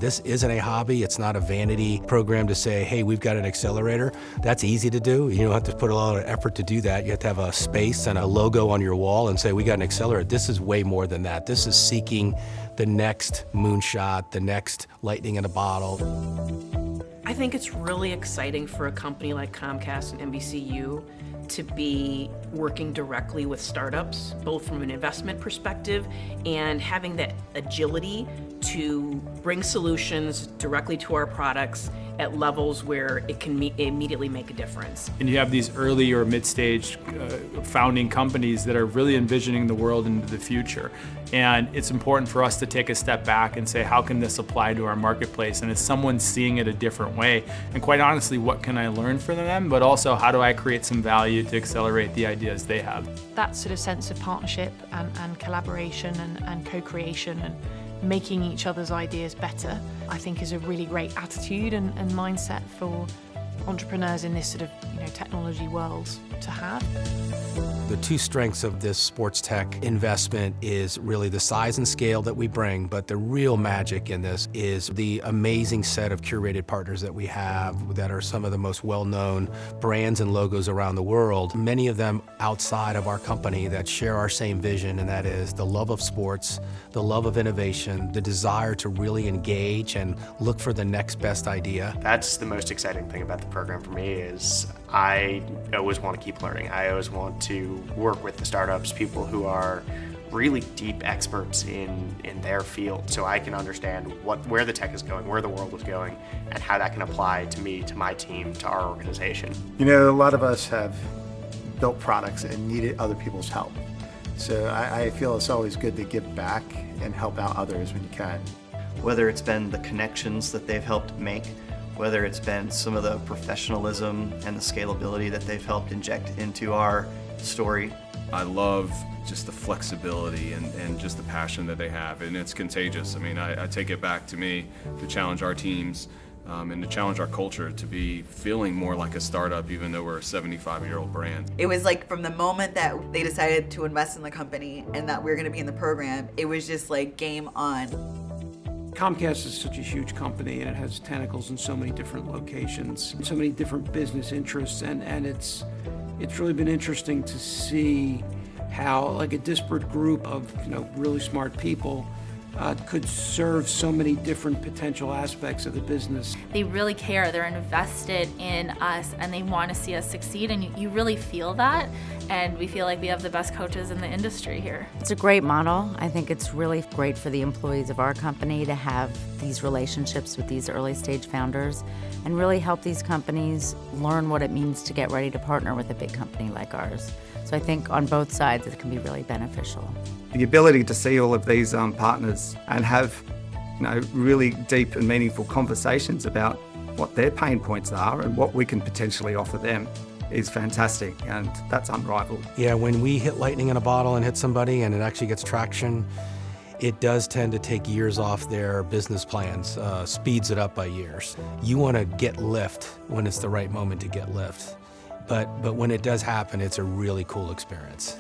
This isn't a hobby. It's not a vanity program to say, hey, we've got an accelerator. That's easy to do. You don't have to put a lot of effort to do that. You have to have a space and a logo on your wall and say, we got an accelerator. This is way more than that. This is seeking the next moonshot, the next lightning in a bottle. I think it's really exciting for a company like Comcast and NBCU to be working directly with startups, both from an investment perspective and having that agility to bring solutions directly to our products at levels where it can immediately make a difference. And you have these early or mid-stage founding companies that are really envisioning the world into the future. And it's important for us to take a step back and say, how can this apply to our marketplace? And is someone seeing it a different way? And quite honestly, what can I learn from them? But also, how do I create some value to accelerate the ideas they have? That sort of sense of partnership and collaboration and co-creation and making each other's ideas better, I think is a really great attitude and mindset for entrepreneurs in this sort of technology world to have. The two strengths of this sports tech investment is really the size and scale that we bring, but the real magic in this is the amazing set of curated partners that we have that are some of the most well-known brands and logos around the world, many of them outside of our company that share our same vision, and that is the love of sports, the love of innovation, the desire to really engage and look for the next best idea. That's the most exciting thing about the program for me is I always want to keep learning. I always want to work with the startups, people who are really deep experts in their field, so I can understand where the tech is going, where the world is going, and how that can apply to me, to my team, to our organization. You know, a lot of us have built products and needed other people's help. So I feel it's always good to give back and help out others when you can. Whether it's been the connections that they've helped make, whether it's been some of the professionalism and the scalability that they've helped inject into our story. I love just the flexibility and just the passion that they have, and it's contagious. I mean, I take it back to me to challenge our teams and to challenge our culture to be feeling more like a startup, even though we're a 75-year-old brand. It was like from the moment that they decided to invest in the company and that we were going to be in the program, it was just like game on. Comcast is such a huge company, and it has tentacles in so many different locations, so many different business interests, and it's really been interesting to see how like a disparate group of really smart people could serve so many different potential aspects of the business. They really care, they're invested in us, and they want to see us succeed, and you really feel that, and we feel like we have the best coaches in the industry here. It's a great model. I think it's really great for the employees of our company to have these relationships with these early stage founders and really help these companies learn what it means to get ready to partner with a big company like ours. So I think on both sides it can be really beneficial. The ability to see all of these partners and have really deep and meaningful conversations about what their pain points are and what we can potentially offer them is fantastic, and that's unrivaled. Yeah, when we hit lightning in a bottle and hit somebody and it actually gets traction, it does tend to take years off their business plans, speeds it up by years. You want to get lift when it's the right moment to get lift. But when it does happen, it's a really cool experience.